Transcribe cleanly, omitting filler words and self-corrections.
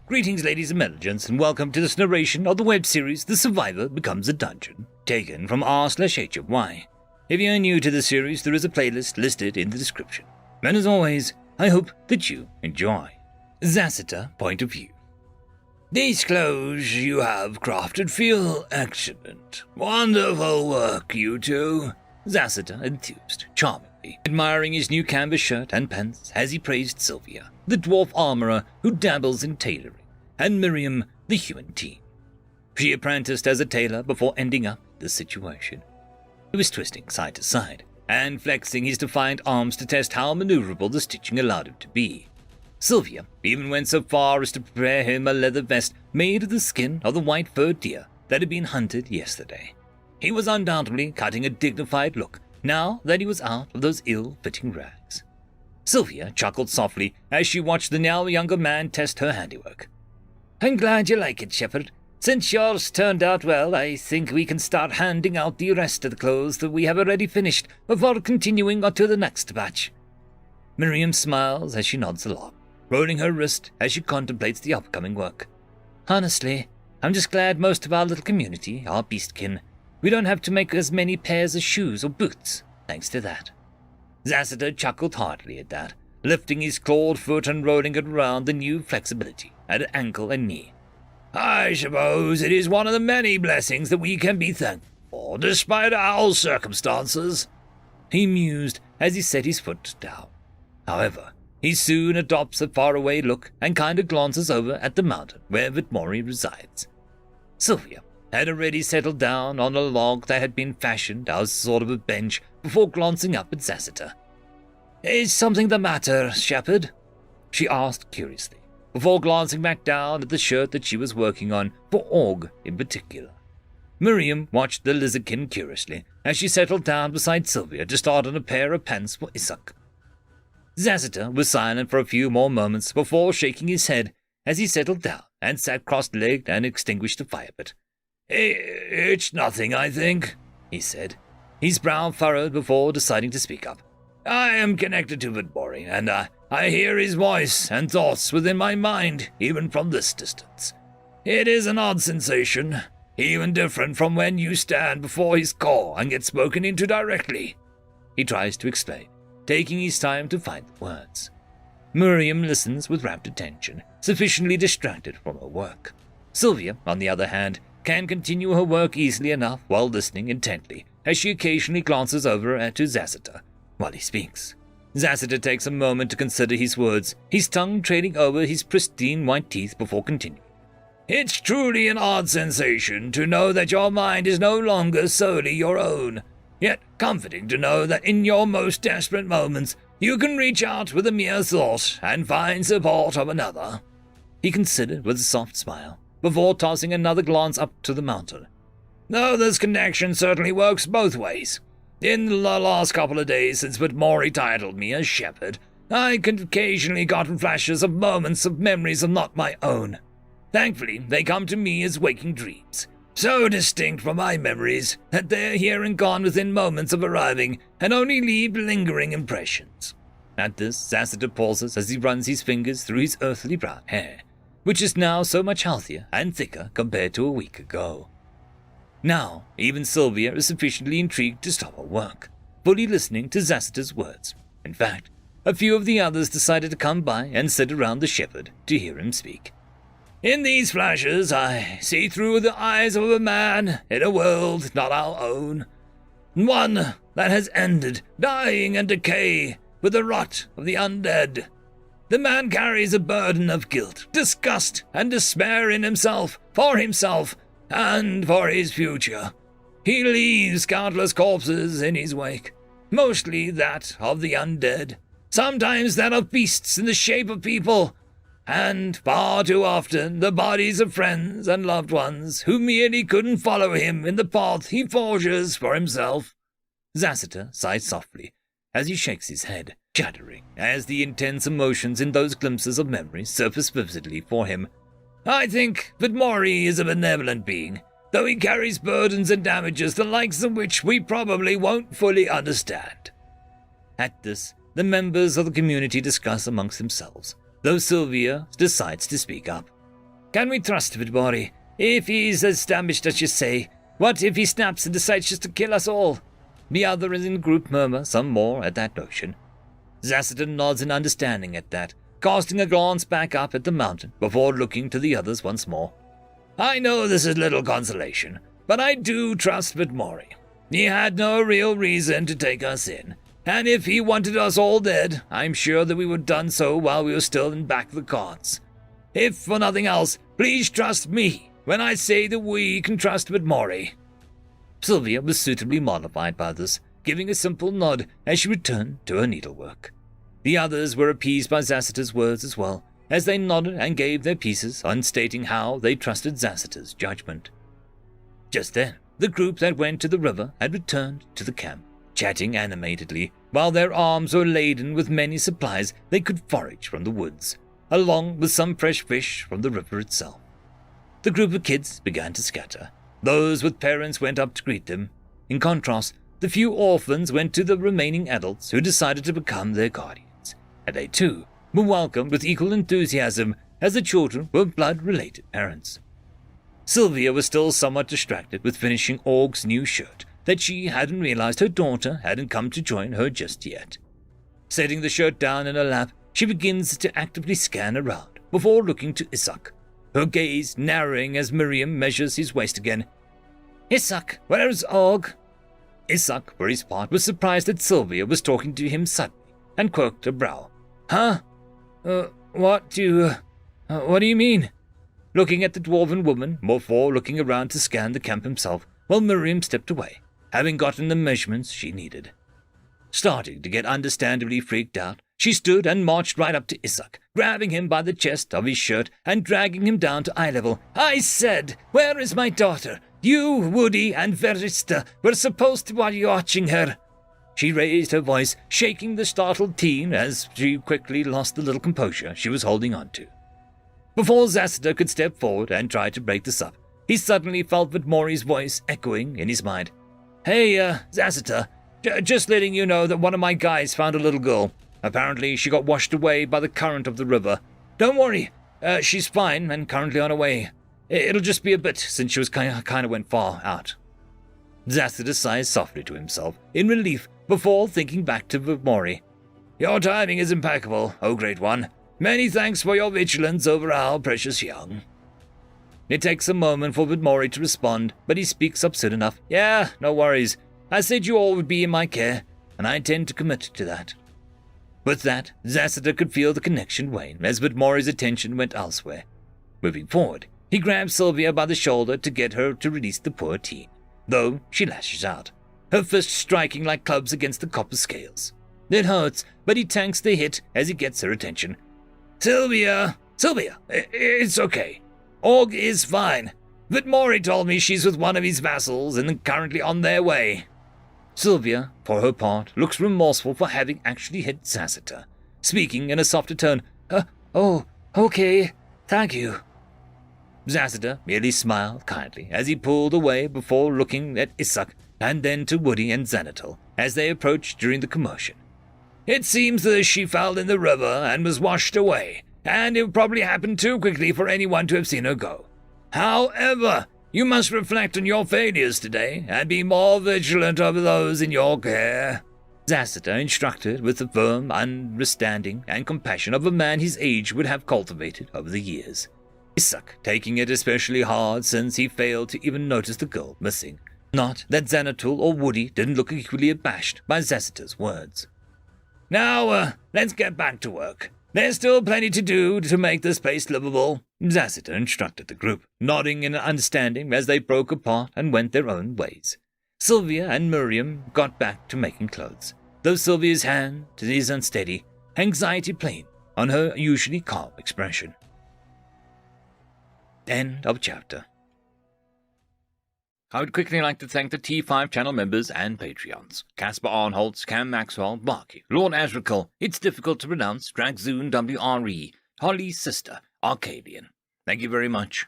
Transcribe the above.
Greetings, ladies and gentlemen, and welcome to this narration of the web series The Survivor Becomes a Dungeon, taken from r/h/y. If you are new to the series, there is a playlist listed in the description. And as always, I hope that you enjoy. Zasita Point of View. These clothes you have crafted feel excellent. Wonderful work, you two. Zasita enthused, charmingly, admiring his new canvas shirt and pants as he praised Sylvia, the dwarf armorer who dabbles in tailoring, and Miriam, the human teen. She apprenticed as a tailor before ending up in this situation. He was twisting side to side and flexing his defiant arms to test how maneuverable the stitching allowed him to be. Sylvia even went so far as to prepare him a leather vest made of the skin of the white-furred deer that had been hunted yesterday. He was undoubtedly cutting a dignified look now that he was out of those ill-fitting rags. Sylvia chuckled softly as she watched the now younger man test her handiwork. "I'm glad you like it, Shepherd. Since yours turned out well, I think we can start handing out the rest of the clothes that we have already finished before continuing on to the next batch." Miriam smiles as she nods along, rolling her wrist as she contemplates the upcoming work. "Honestly, I'm just glad most of our little community are beastkin. We don't have to make as many pairs of shoes or boots, thanks to that." Zasita chuckled heartily at that, lifting his clawed foot and rolling it around the new flexibility at an ankle and knee. "I suppose it is one of the many blessings that we can be thankful for, despite our circumstances," he mused as he set his foot down. However, he soon adopts a faraway look and kind of glances over at the mountain where Vitmori resides. Sylvia had already settled down on a log that had been fashioned as sort of a bench before glancing up at Zasita. "Is something the matter, Shepherd?" she asked curiously, before glancing back down at the shirt that she was working on, for Org in particular. Miriam watched the lizardkin curiously as she settled down beside Sylvia to start on a pair of pants for Isak. Zasita was silent for a few more moments before shaking his head as he settled down and sat cross-legged and extinguished the fire pit. "It's nothing, I think," he said, his brow furrowed before deciding to speak up. "I am connected to Vitmori, and I hear his voice and thoughts within my mind, even from this distance. It is an odd sensation, even different from when you stand before his call and get spoken into directly," he tries to explain, taking his time to find the words. Miriam listens with rapt attention, sufficiently distracted from her work. Sylvia, on the other hand, can continue her work easily enough while listening intently, as she occasionally glances over at Zasita while he speaks. Zasita takes a moment to consider his words, his tongue trailing over his pristine white teeth before continuing. "It's truly an odd sensation to know that your mind is no longer solely your own, yet comforting to know that in your most desperate moments you can reach out with a mere thought and find support of another," he considered with a soft smile, before tossing another glance up to the mountain. "Though this connection certainly works both ways. In the last couple of days since Vitmori titled me a shepherd, I can occasionally gotten flashes of moments of memories of not my own. Thankfully, they come to me as waking dreams, so distinct from my memories that they're here and gone within moments of arriving and only leave lingering impressions." At this, Zasita pauses as he runs his fingers through his earthly brown hair, which is now so much healthier and thicker compared to a week ago. Now, even Sylvia is sufficiently intrigued to stop her work, fully listening to Zasita's words. In fact, a few of the others decided to come by and sit around the shepherd to hear him speak. "In these flashes, I see through the eyes of a man in a world not our own, one that has ended, dying and decay with the rot of the undead. The man carries a burden of guilt, disgust, and despair in himself, and for his future. He leaves countless corpses in his wake, mostly that of the undead, sometimes that of beasts in the shape of people, and far too often the bodies of friends and loved ones who merely couldn't follow him in the path he forges for himself." Zasita sighs softly as he shakes his head, shuddering as the intense emotions in those glimpses of memory surface vividly for him. "I think Vitmori is a benevolent being, though he carries burdens and damages the likes of which we probably won't fully understand." At this, the members of the community discuss amongst themselves, though Sylvia decides to speak up. Can we trust Vidmori? If he's as damaged as you say, what if he snaps and decides just to kill us all? The others in the group murmur some more at that notion. Zacitus nods in understanding at that, casting a glance back up at the mountain before looking to the others once more. I know this is little consolation, but I do trust Vidmori. He had no real reason to take us in, and if he wanted us all dead, I'm sure that we would have done so while we were still in back of the cards. If for nothing else, please trust me when I say that we can trust Vidmori. Sylvia was suitably mollified by this, giving a simple nod as she returned to her needlework. The others were appeased by Zacitus' words as well, as they nodded and gave their pieces on stating how they trusted Zacitus' judgment. Just then, the group that went to the river had returned to the camp, chatting animatedly, while their arms were laden with many supplies they could forage from the woods, along with some fresh fish from the river itself. The group of kids began to scatter. Those with parents went up to greet them. In contrast, the few orphans went to the remaining adults who decided to become their guardians, and they too were welcomed with equal enthusiasm as the children were blood-related parents. Sylvia was still somewhat distracted with finishing Org's new shirt that she hadn't realized her daughter hadn't come to join her just yet. Setting the shirt down in her lap, she begins to actively scan around before looking to Isak, her gaze narrowing as Miriam measures his waist again. Isak, where's Org? Isak, for his part, was surprised that Sylvia was talking to him suddenly, and quirked a brow. Huh? What do you mean? Looking at the dwarven woman, before looking around to scan the camp himself, while Miriam stepped away, having gotten the measurements she needed. Starting to get understandably freaked out, she stood and marched right up to Isak, grabbing him by the chest of his shirt and dragging him down to eye level. I said, where is my daughter? You, Woody, and Verista were supposed to be watching her. She raised her voice, shaking the startled teen as she quickly lost the little composure she was holding on to. Before Zacitus could step forward and try to break this up, he suddenly felt Vidmori's voice echoing in his mind. Hey, Zacitus, just letting you know that one of my guys found a little girl. Apparently she got washed away by the current of the river. Don't worry, she's fine and currently on her way. It'll just be a bit since she was kind of went far out. Zacitus sighed softly to himself in relief before thinking back to Vidmori. Your timing is impeccable, O Great One. Many thanks for your vigilance over our precious young. It takes a moment for Vidmori to respond, but he speaks up soon enough. Yeah, no worries. I said you all would be in my care, and I intend to commit to that. With that, Zacitus could feel the connection wane as Vidmori's attention went elsewhere. Moving forward, he grabbed Sylvia by the shoulder to get her to release the poor teen, though she lashes out, her fists striking like clubs against the copper scales. It hurts, but he tanks the hit as he gets her attention. Sylvia, it's okay. Org is fine. Vidmori told me she's with one of his vassals and currently on their way. Sylvia, for her part, looks remorseful for having actually hit Zacitus, speaking in a softer tone. Oh, okay, thank you. Zacitus merely smiled kindly as he pulled away before looking at Isak and then to Woody and Xanatal as they approached during the commotion. It seems that she fell in the river and was washed away, and it probably happened too quickly for anyone to have seen her go. However, you must reflect on your failures today and be more vigilant over those in your care. Zacitus instructed with the firm understanding and compassion of a man his age would have cultivated over the years. Isak taking it especially hard since he failed to even notice the girl missing. Not that Xanatal or Woody didn't look equally abashed by Zacitus' words. Now, let's get back to work. There's still plenty to do to make this place livable, Zacitus instructed the group, nodding in understanding as they broke apart and went their own ways. Sylvia and Miriam got back to making clothes, though Sylvia's hand is unsteady, anxiety plain on her usually calm expression. End of chapter. I would quickly like to thank the T5 channel members and Patreons. Casper Arnholtz, Cam Maxwell, Barky, Lord Azrekahl, It's Difficult to Pronounce, Dragzoon W.R.E, Holly's Sister, Arcadian. Thank you very much.